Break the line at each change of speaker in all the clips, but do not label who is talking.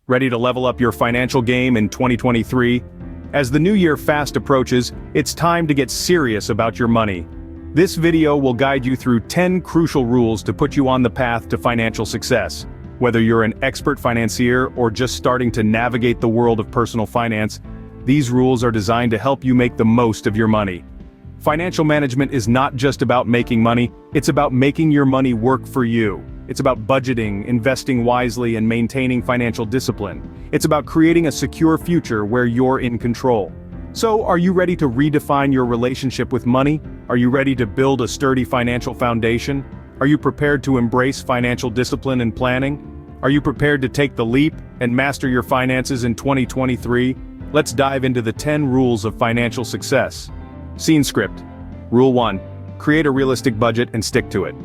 Ready to level up your financial game in 2023? As the new year fast approaches, it's time to get serious about your money. This video will guide you through 10 crucial rules to put you on the path to financial success. Whether you're an expert financier or just starting to navigate the world of personal finance, these rules are designed to help you make the most of your money. Financial management is not just about making money, it's about making your money work for you. It's about budgeting, investing wisely, and maintaining financial discipline. It's about creating a secure future where you're in control. So, are you ready to redefine your relationship with money? Are you ready to build a sturdy financial foundation? Are you prepared to embrace financial discipline and planning? Are you prepared to take the leap and master your finances in 2023? Let's dive into the 10 rules of financial success. Scene script. Rule 1. Create a realistic budget and stick to it.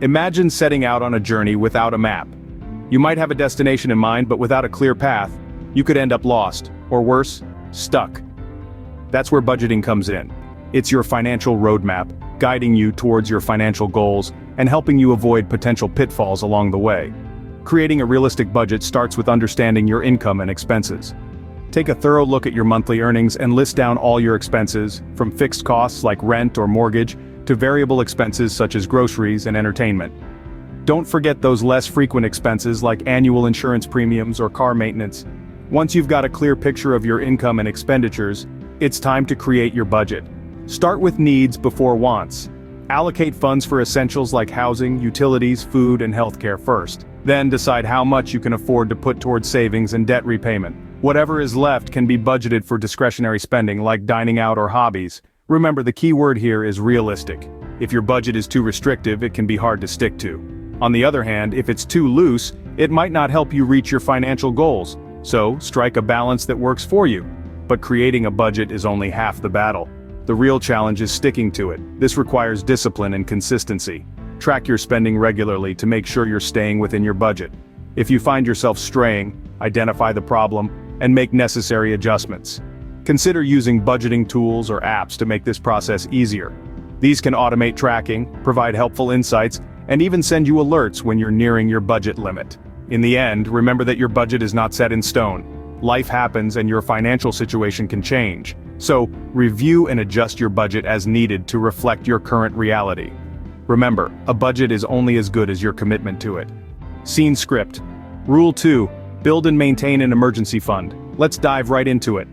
Imagine setting out on a journey without a map. You might have a destination in mind, but without a clear path, you could end up lost, or worse, stuck. That's where budgeting comes in. It's your financial roadmap, guiding you towards your financial goals and helping you avoid potential pitfalls along the way. Creating a realistic budget starts with understanding your income and expenses. Take a thorough look at your monthly earnings and list down all your expenses, from fixed costs like rent or mortgage, to variable expenses such as groceries and entertainment. Don't forget those less frequent expenses like annual insurance premiums or car maintenance. Once you've got a clear picture of your income and expenditures, it's time to create your budget. Start with needs before wants. Allocate funds for essentials like housing, utilities, food, and healthcare first. Then decide how much you can afford to put towards savings and debt repayment. Whatever is left can be budgeted for discretionary spending like dining out or hobbies. Remember, the key word here is realistic. If your budget is too restrictive, it can be hard to stick to. On the other hand, if it's too loose, it might not help you reach your financial goals. So, strike a balance that works for you. But creating a budget is only half the battle. The real challenge is sticking to it. This requires discipline and consistency. Track your spending regularly to make sure you're staying within your budget. If you find yourself straying, identify the problem and make necessary adjustments. Consider using budgeting tools or apps to make this process easier. These can automate tracking, provide helpful insights, and even send you alerts when you're nearing your budget limit. In the end, remember that your budget is not set in stone. Life happens and your financial situation can change. So, review and adjust your budget as needed to reflect your current reality. Remember, a budget is only as good as your commitment to it. Scene script. Rule 2. Build and maintain an emergency fund. Let's dive right into it.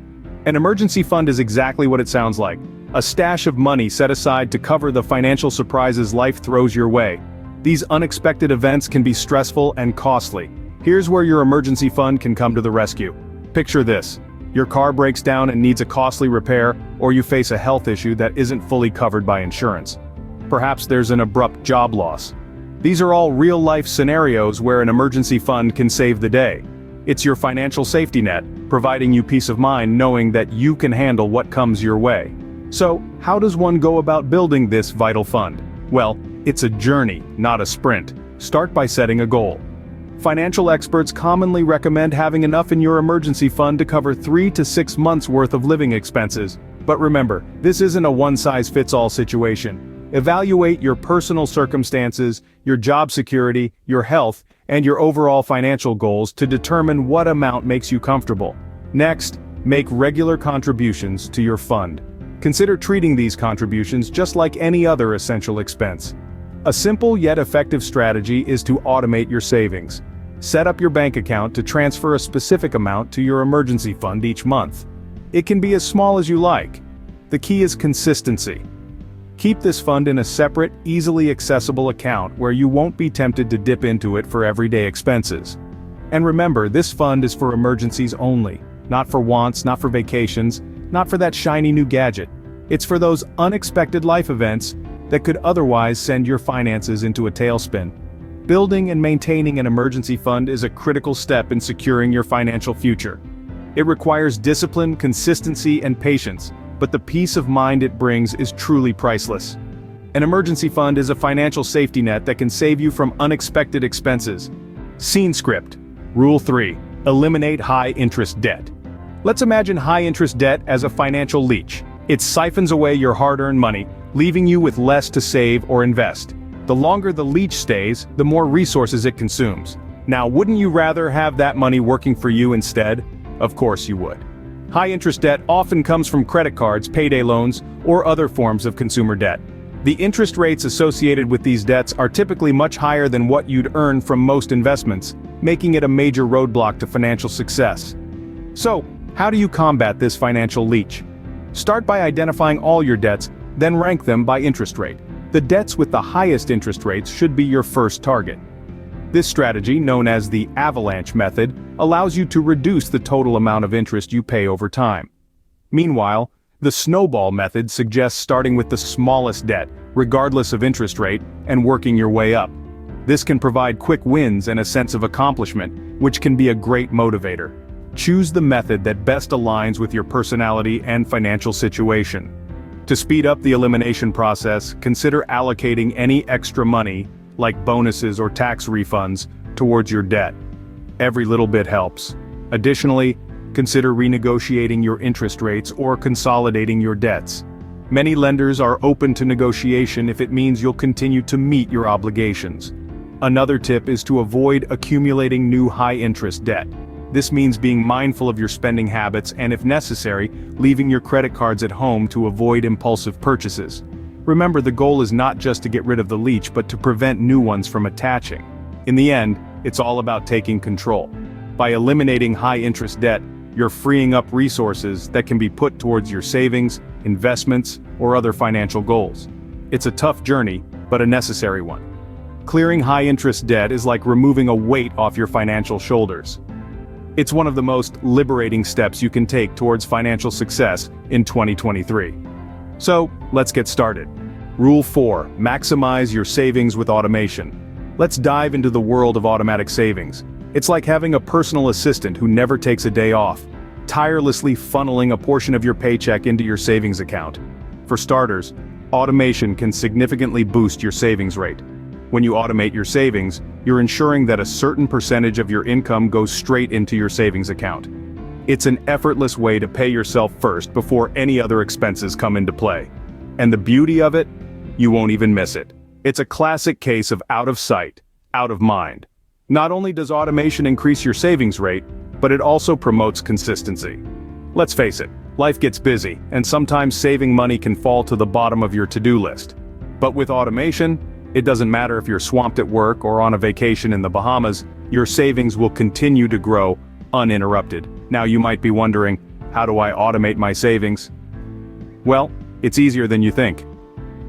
An emergency fund is exactly what it sounds like. A stash of money set aside to cover the financial surprises life throws your way. These unexpected events can be stressful and costly. Here's where your emergency fund can come to the rescue. Picture this. Your car breaks down and needs a costly repair, or you face a health issue that isn't fully covered by insurance. Perhaps there's an abrupt job loss. These are all real-life scenarios where an emergency fund can save the day. It's your financial safety net, providing you peace of mind knowing that you can handle what comes your way. So, how does one go about building this vital fund? Well, it's a journey, not a sprint. Start by setting a goal. Financial experts commonly recommend having enough in your emergency fund to cover 3 to 6 months worth of living expenses. But remember, this isn't a one-size-fits-all situation. Evaluate your personal circumstances, your job security, your health, and your overall financial goals to determine what amount makes you comfortable. Next, make regular contributions to your fund. Consider treating these contributions just like any other essential expense. A simple yet effective strategy is to automate your savings. Set up your bank account to transfer a specific amount to your emergency fund each month. It can be as small as you like. The key is consistency. Keep this fund in a separate, easily accessible account where you won't be tempted to dip into it for everyday expenses. And remember, this fund is for emergencies only, not for wants, not for vacations, not for that shiny new gadget. It's for those unexpected life events that could otherwise send your finances into a tailspin. Building and maintaining an emergency fund is a critical step in securing your financial future. It requires discipline, consistency, and patience, but the peace of mind it brings is truly priceless. An emergency fund is a financial safety net that can save you from unexpected expenses. Scene script. Rule 3. Eliminate high-interest debt. Let's imagine high-interest debt as a financial leech. It siphons away your hard-earned money, leaving you with less to save or invest. The longer the leech stays, the more resources it consumes. Now, wouldn't you rather have that money working for you instead? Of course you would. High-interest debt often comes from credit cards, payday loans, or other forms of consumer debt. The interest rates associated with these debts are typically much higher than what you'd earn from most investments, making it a major roadblock to financial success. So, how do you combat this financial leech? Start by identifying all your debts, then rank them by interest rate. The debts with the highest interest rates should be your first target. This strategy, known as the avalanche method, allows you to reduce the total amount of interest you pay over time. Meanwhile, the snowball method suggests starting with the smallest debt, regardless of interest rate, and working your way up. This can provide quick wins and a sense of accomplishment, which can be a great motivator. Choose the method that best aligns with your personality and financial situation. To speed up the elimination process, consider allocating any extra money, like bonuses or tax refunds, towards your debt. Every little bit helps. Additionally, consider renegotiating your interest rates or consolidating your debts. Many lenders are open to negotiation if it means you'll continue to meet your obligations. Another tip is to avoid accumulating new high-interest debt. This means being mindful of your spending habits and, if necessary, leaving your credit cards at home to avoid impulsive purchases. Remember, the goal is not just to get rid of the leech but to prevent new ones from attaching. In the end, it's all about taking control. By eliminating high-interest debt, you're freeing up resources that can be put towards your savings, investments, or other financial goals. It's a tough journey, but a necessary one. Clearing high-interest debt is like removing a weight off your financial shoulders. It's one of the most liberating steps you can take towards financial success in 2023. So, let's get started. Rule 4: maximize your savings with automation. Let's dive into the world of automatic savings. It's like having a personal assistant who never takes a day off, tirelessly funneling a portion of your paycheck into your savings account. For starters, automation can significantly boost your savings rate. When you automate your savings, you're ensuring that a certain percentage of your income goes straight into your savings account. It's an effortless way to pay yourself first before any other expenses come into play. And the beauty of it? You won't even miss it. It's a classic case of out of sight, out of mind. Not only does automation increase your savings rate, but it also promotes consistency. Let's face it, life gets busy, and sometimes saving money can fall to the bottom of your to-do list. But with automation, it doesn't matter if you're swamped at work or on a vacation in the Bahamas, your savings will continue to grow uninterrupted. Now you might be wondering, how do I automate my savings? Well, it's easier than you think.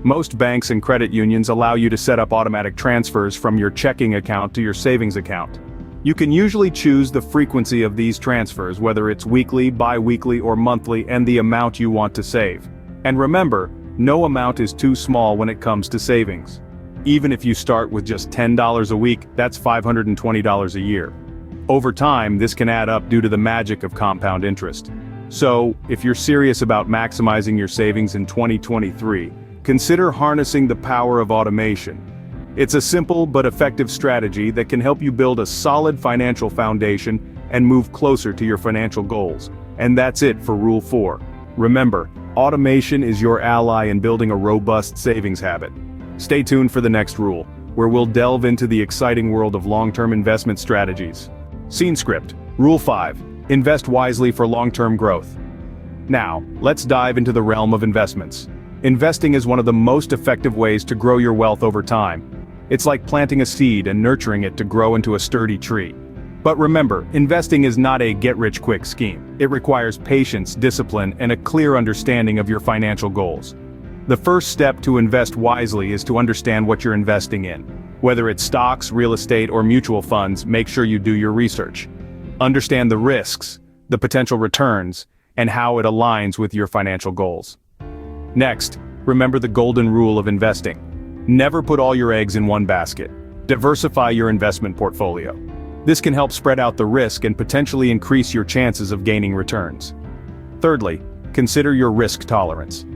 Most banks and credit unions allow you to set up automatic transfers from your checking account to your savings account. You can usually choose the frequency of these transfers, whether it's weekly, bi-weekly, or monthly, and the amount you want to save. And remember, no amount is too small when it comes to savings. Even if you start with just $10 a week, that's $520 a year. Over time, this can add up due to the magic of compound interest. So, if you're serious about maximizing your savings in 2023, consider harnessing the power of automation. It's a simple but effective strategy that can help you build a solid financial foundation and move closer to your financial goals. And that's it for Rule 4. Remember, automation is your ally in building a robust savings habit. Stay tuned for the next rule, where we'll delve into the exciting world of long-term investment strategies. Scene script. Rule 5. Invest wisely for long-term growth. Now, let's dive into the realm of investments. Investing is one of the most effective ways to grow your wealth over time. It's like planting a seed and nurturing it to grow into a sturdy tree. But remember, investing is not a get-rich-quick scheme. It requires patience, discipline, and a clear understanding of your financial goals. The first step to invest wisely is to understand what you're investing in. Whether it's stocks, real estate, or mutual funds, make sure you do your research. Understand the risks, the potential returns, and how it aligns with your financial goals. Next, remember the golden rule of investing. Never put all your eggs in one basket. Diversify your investment portfolio. This can help spread out the risk and potentially increase your chances of gaining returns. Thirdly, consider your risk tolerance.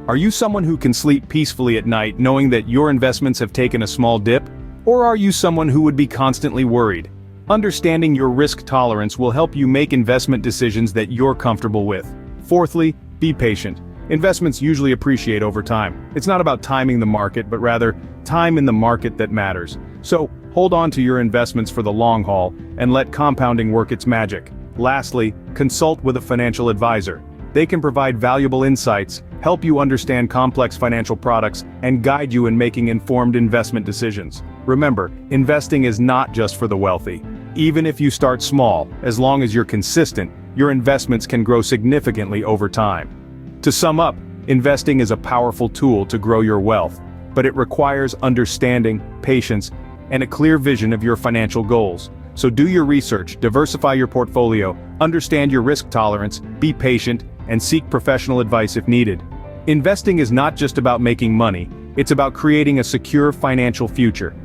Are you someone who can sleep peacefully at night knowing that your investments have taken a small dip? Or are you someone who would be constantly worried? Understanding your risk tolerance will help you make investment decisions that you're comfortable with. Fourthly, be patient. Investments usually appreciate over time. It's not about timing the market, but rather, time in the market that matters. So, Hold on to your investments for the long haul and let compounding work its magic. Lastly, consult with a financial advisor. They can provide valuable insights, help you understand complex financial products, and guide you in making informed investment decisions. Remember, investing is not just for the wealthy. Even if you start small, as long as you're consistent, your investments can grow significantly over time. To sum up, investing is a powerful tool to grow your wealth, but it requires understanding, patience, and a clear vision of your financial goals. So do your research, diversify your portfolio, understand your risk tolerance, be patient, and seek professional advice if needed. Investing is not just about making money, it's about creating a secure financial future.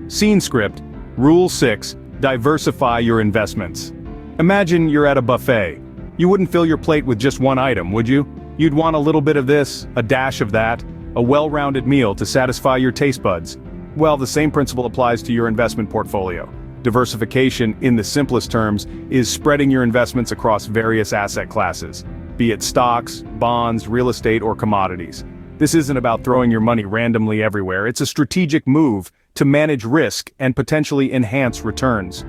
Scene script, Rule 6, diversify your investments. Imagine you're at a buffet. You wouldn't fill your plate with just one item, would you? You'd want a little bit of this, a dash of that, a well-rounded meal to satisfy your taste buds. Well, the same principle applies to your investment portfolio. Diversification, in the simplest terms, is spreading your investments across various asset classes, be it stocks, bonds, real estate, or commodities. This isn't about throwing your money randomly everywhere, it's a strategic move to manage risk and potentially enhance returns.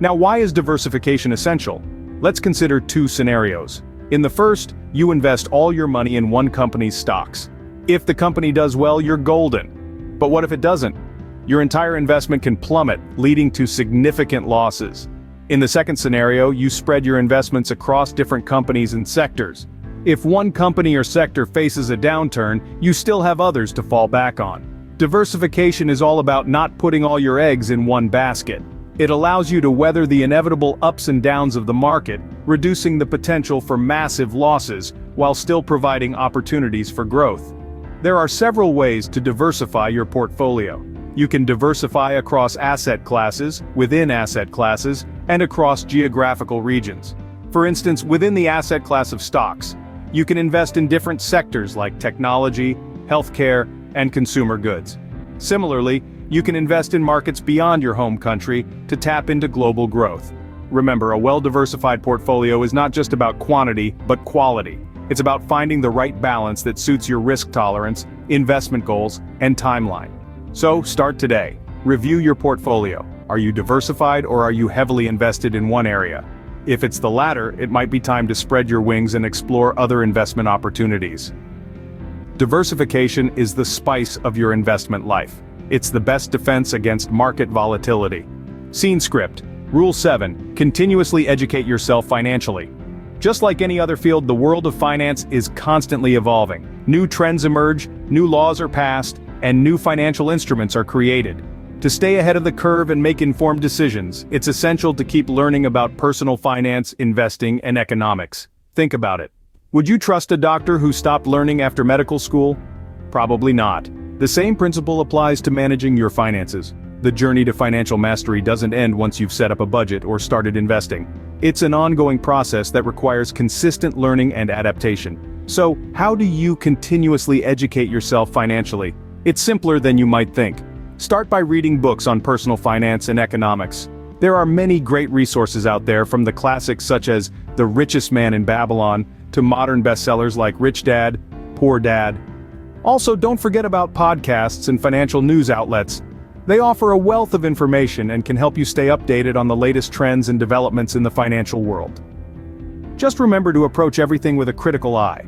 Now, why is diversification essential? Let's consider two scenarios. In the first, you invest all your money in one company's stocks. If the company does well, you're golden. But what if it doesn't? Your entire investment can plummet, leading to significant losses. In the second scenario, you spread your investments across different companies and sectors. If one company or sector faces a downturn, you still have others to fall back on. Diversification is all about not putting all your eggs in one basket. It allows you to weather the inevitable ups and downs of the market, reducing the potential for massive losses, while still providing opportunities for growth. There are several ways to diversify your portfolio. You can diversify across asset classes, within asset classes, and across geographical regions. For instance, within the asset class of stocks, you can invest in different sectors like technology, healthcare, and consumer goods. Similarly, you can invest in markets beyond your home country to tap into global growth. Remember, a well-diversified portfolio is not just about quantity, but quality. It's about finding the right balance that suits your risk tolerance, investment goals, and timeline. So, start today. Review your portfolio. Are you diversified or are you heavily invested in one area? If it's the latter, it might be time to spread your wings and explore other investment opportunities. Diversification is the spice of your investment life. It's the best defense against market volatility. Scene script, Rule 7, continuously educate yourself financially. Just like any other field, the world of finance is constantly evolving. New trends emerge, new laws are passed, and new financial instruments are created. To stay ahead of the curve and make informed decisions, it's essential to keep learning about personal finance, investing, and economics. Think about it. Would you trust a doctor who stopped learning after medical school? Probably not. The same principle applies to managing your finances. The journey to financial mastery doesn't end once you've set up a budget or started investing. It's an ongoing process that requires consistent learning and adaptation. So, how do you continuously educate yourself financially? It's simpler than you might think. Start by reading books on personal finance and economics. There are many great resources out there, from the classics such as The Richest Man in Babylon to modern bestsellers like Rich Dad, Poor Dad. Also, don't forget about podcasts and financial news outlets. They offer a wealth of information and can help you stay updated on the latest trends and developments in the financial world. Just remember to approach everything with a critical eye.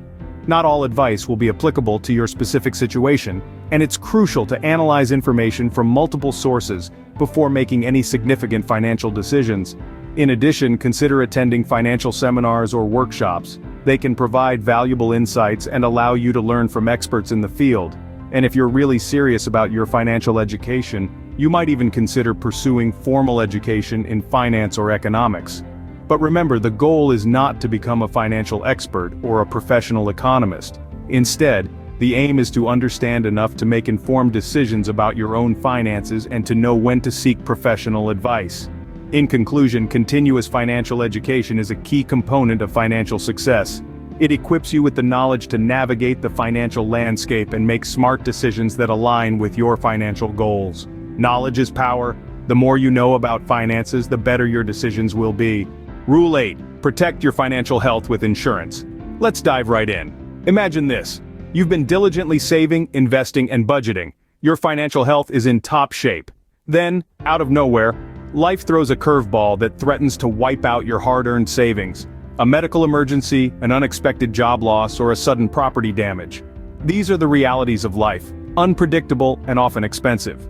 Not all advice will be applicable to your specific situation, and it's crucial to analyze information from multiple sources before making any significant financial decisions. In addition, consider attending financial seminars or workshops. They can provide valuable insights and allow you to learn from experts in the field. And if you're really serious about your financial education, you might even consider pursuing formal education in finance or economics. But remember, the goal is not to become a financial expert or a professional economist. Instead, the aim is to understand enough to make informed decisions about your own finances and to know when to seek professional advice. In conclusion, continuous financial education is a key component of financial success. It equips you with the knowledge to navigate the financial landscape and make smart decisions that align with your financial goals. Knowledge is power. The more you know about finances, the better your decisions will be. Rule 8. Protect your financial health with insurance. Let's dive right in. Imagine this. You've been diligently saving, investing, and budgeting. Your financial health is in top shape. Then, out of nowhere, life throws a curveball that threatens to wipe out your hard-earned savings. A medical emergency, an unexpected job loss, or a sudden property damage. These are the realities of life, unpredictable and often expensive.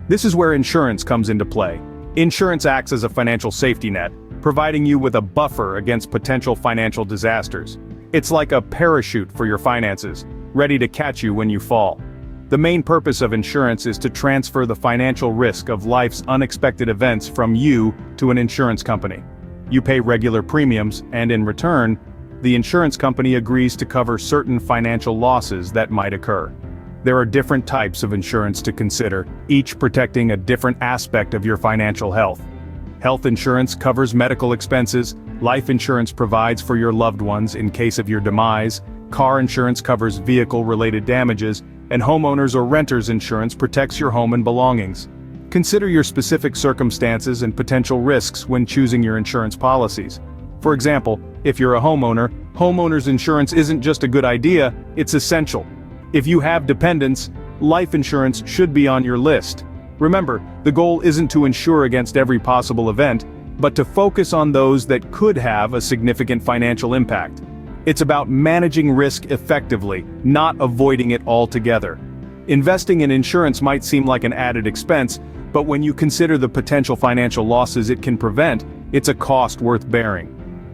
This is where insurance comes into play. Insurance acts as a financial safety net, providing you with a buffer against potential financial disasters. It's like a parachute for your finances, ready to catch you when you fall. The main purpose of insurance is to transfer the financial risk of life's unexpected events from you to an insurance company. You pay regular premiums, and in return, the insurance company agrees to cover certain financial losses that might occur. There are different types of insurance to consider, each protecting a different aspect of your financial health. Health insurance covers medical expenses, life insurance provides for your loved ones in case of your demise, car insurance covers vehicle-related damages, and homeowners or renters insurance protects your home and belongings. Consider your specific circumstances and potential risks when choosing your insurance policies. For example, if you're a homeowner, homeowners insurance isn't just a good idea, it's essential. If you have dependents, life insurance should be on your list. Remember, the goal isn't to insure against every possible event, but to focus on those that could have a significant financial impact. It's about managing risk effectively, not avoiding it altogether. Investing in insurance might seem like an added expense, but when you consider the potential financial losses it can prevent, it's a cost worth bearing.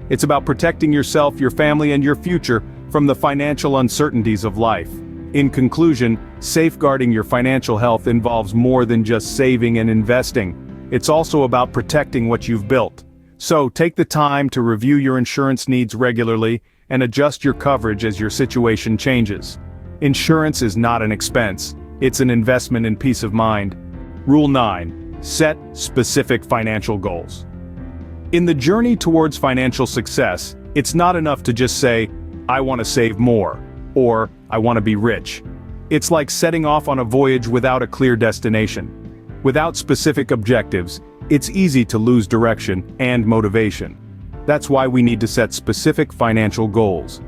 It's about protecting yourself, your family, and your future from the financial uncertainties of life. In conclusion, safeguarding your financial health involves more than just saving and investing. It's also about protecting what you've built. So take the time to review your insurance needs regularly and adjust your coverage as your situation changes. Insurance is not an expense, it's an investment in peace of mind. Rule 9. Set specific financial goals. In the journey towards financial success, it's not enough to just say, I want to save more, or I want to be rich. It's like setting off on a voyage without a clear destination. Without specific objectives, it's easy to lose direction and motivation. That's why we need to set specific financial goals.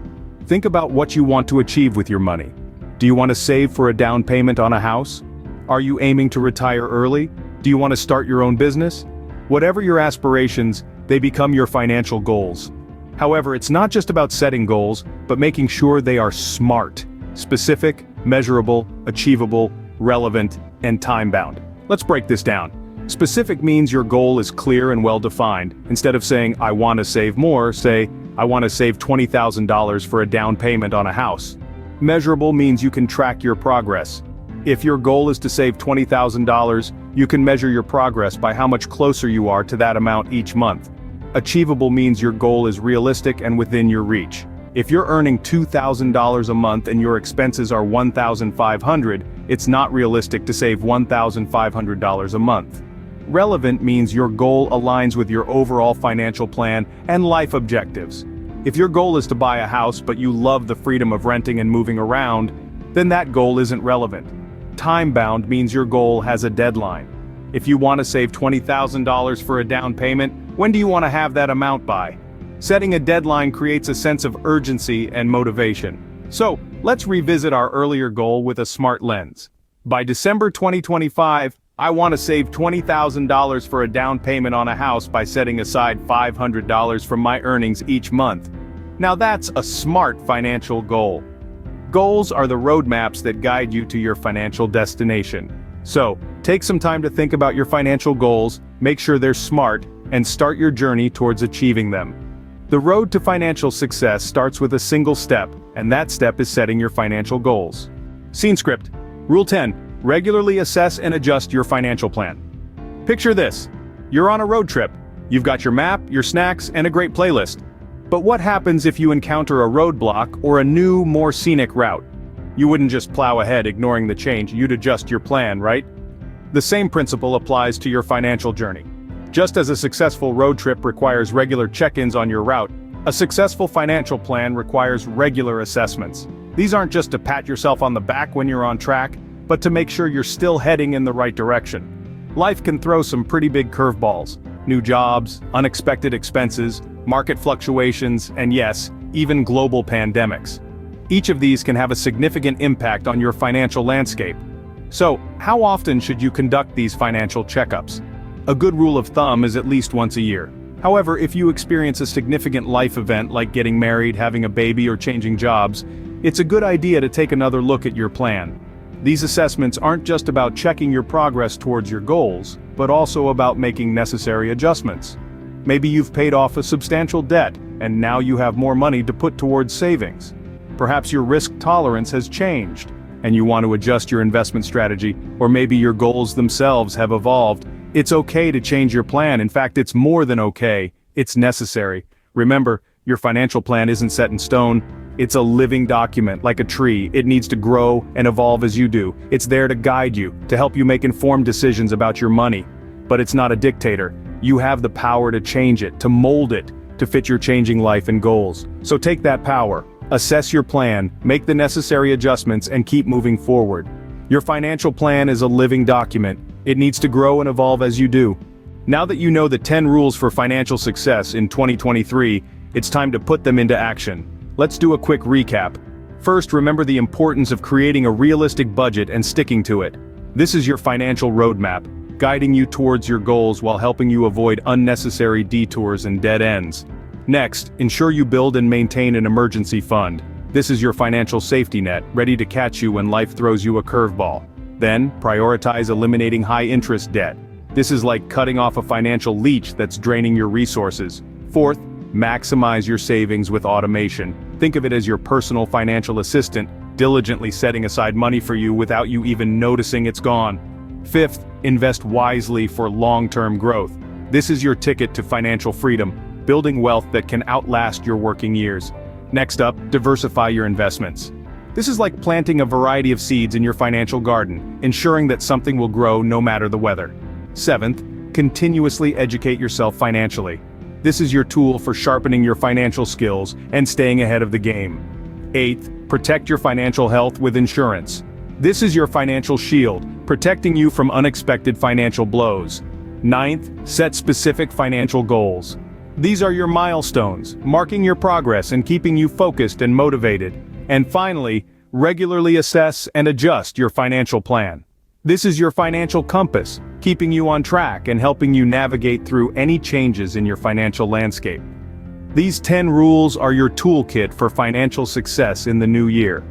Think about what you want to achieve with your money. Do you want to save for a down payment on a house? Are you aiming to retire early? Do you want to start your own business? Whatever your aspirations, they become your financial goals. However, it's not just about setting goals, but making sure they are smart, specific, measurable, achievable, relevant, and time-bound. Let's break this down. Specific means your goal is clear and well-defined. Instead of saying, I want to save more, say, I want to save $20,000 for a down payment on a house. Measurable means you can track your progress. If your goal is to save $20,000, you can measure your progress by how much closer you are to that amount each month. Achievable means your goal is realistic and within your reach. If you're earning $2,000 a month and your expenses are $1,500, it's not realistic to save $1,500 a month. Relevant means your goal aligns with your overall financial plan and life objectives. If your goal is to buy a house but you love the freedom of renting and moving around, then that goal isn't relevant. Time-bound means your goal has a deadline. If you want to save $20,000 for a down payment, when do you want to have that amount by? Setting a deadline creates a sense of urgency and motivation. So, let's revisit our earlier goal with a smart lens. By December 2025, I want to save $20,000 for a down payment on a house by setting aside $500 from my earnings each month. Now that's a smart financial goal. Goals are the roadmaps that guide you to your financial destination. So, take some time to think about your financial goals, make sure they're smart, and start your journey towards achieving them. The road to financial success starts with a single step, and that step is setting your financial goals. Scene script. Rule 10. Regularly assess and adjust your financial plan. Picture this. You're on a road trip. You've got your map, your snacks, and a great playlist. But what happens if you encounter a roadblock or a new, more scenic route? You wouldn't just plow ahead ignoring the change, you'd adjust your plan, right? The same principle applies to your financial journey. Just as a successful road trip requires regular check-ins on your route, a successful financial plan requires regular assessments. These aren't just to pat yourself on the back when you're on track, but to make sure you're still heading in the right direction. Life can throw some pretty big curveballs. New jobs, unexpected expenses, market fluctuations, and yes, even global pandemics. Each of these can have a significant impact on your financial landscape. So, how often should you conduct these financial checkups? A good rule of thumb is at least once a year. However, if you experience a significant life event like getting married, having a baby, or changing jobs, it's a good idea to take another look at your plan. These assessments aren't just about checking your progress towards your goals, but also about making necessary adjustments. Maybe you've paid off a substantial debt, and now you have more money to put towards savings. Perhaps your risk tolerance has changed, and you want to adjust your investment strategy, or maybe your goals themselves have evolved. It's okay to change your plan. In fact, it's more than okay, it's necessary. Remember, your financial plan isn't set in stone. It's a living document, like a tree. It needs to grow and evolve as you do. It's there to guide you, to help you make informed decisions about your money. But it's not a dictator. You have the power to change it, to mold it, to fit your changing life and goals. So take that power, assess your plan, make the necessary adjustments, and keep moving forward. Your financial plan is a living document. It needs to grow and evolve as you do. Now that you know the 10 rules for financial success in 2023, it's time to put them into action. Let's do a quick recap. First, remember the importance of creating a realistic budget and sticking to it. This is your financial roadmap, guiding you towards your goals while helping you avoid unnecessary detours and dead ends. Next, ensure you build and maintain an emergency fund. This is your financial safety net, ready to catch you when life throws you a curveball. Then, prioritize eliminating high-interest debt. This is like cutting off a financial leech that's draining your resources. Fourth, maximize your savings with automation. Think of it as your personal financial assistant, diligently setting aside money for you without you even noticing it's gone. Fifth, invest wisely for long-term growth. This is your ticket to financial freedom, building wealth that can outlast your working years. Next up, diversify your investments. This is like planting a variety of seeds in your financial garden, ensuring that something will grow no matter the weather. Seventh, continuously educate yourself financially. This is your tool for sharpening your financial skills and staying ahead of the game. Eighth, protect your financial health with insurance. This is your financial shield, protecting you from unexpected financial blows. Ninth, set specific financial goals. These are your milestones, marking your progress and keeping you focused and motivated. And finally, regularly assess and adjust your financial plan. This is your financial compass, keeping you on track and helping you navigate through any changes in your financial landscape. These 10 rules are your toolkit for financial success in the new year.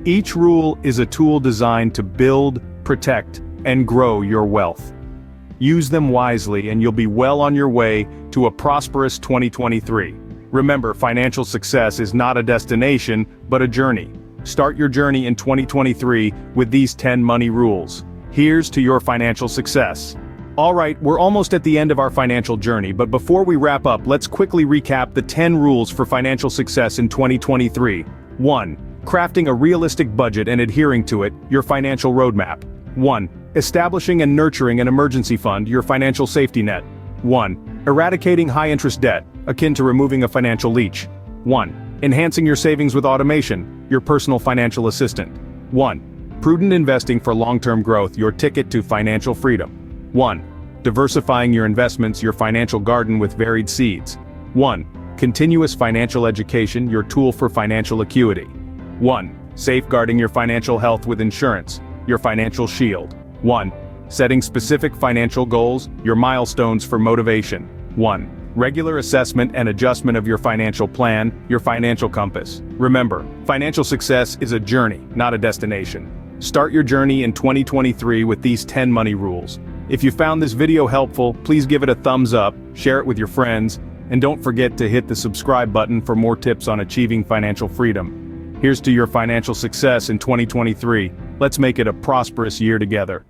Each rule is a tool designed to build, protect, and grow your wealth. Use them wisely and you'll be well on your way to a prosperous 2023. Remember, financial success is not a destination, but a journey. Start your journey in 2023 with these 10 money rules. Here's to your financial success. Alright, we're almost at the end of our financial journey, but before we wrap up, let's quickly recap the 10 rules for financial success in 2023. 1. Crafting a realistic budget and adhering to it, your financial roadmap. 1. Establishing and nurturing an emergency fund, your financial safety net. 1. Eradicating high-interest debt, akin to removing a financial leech. 1. Enhancing your savings with automation, your personal financial assistant. 1. Prudent investing for long-term growth, your ticket to financial freedom. 1. Diversifying your investments, your financial garden with varied seeds. 1. Continuous financial education, your tool for financial acuity. 1. Safeguarding your financial health with insurance, your financial shield. 1. Setting specific financial goals, your milestones for motivation. 1. Regular assessment and adjustment of your financial plan, your financial compass. Remember, financial success is a journey, not a destination. Start your journey in 2023 with these 10 money rules. If you found this video helpful, please give it a thumbs up, share it with your friends, and don't forget to hit the subscribe button for more tips on achieving financial freedom. Here's to your financial success in 2023. Let's make it a prosperous year together.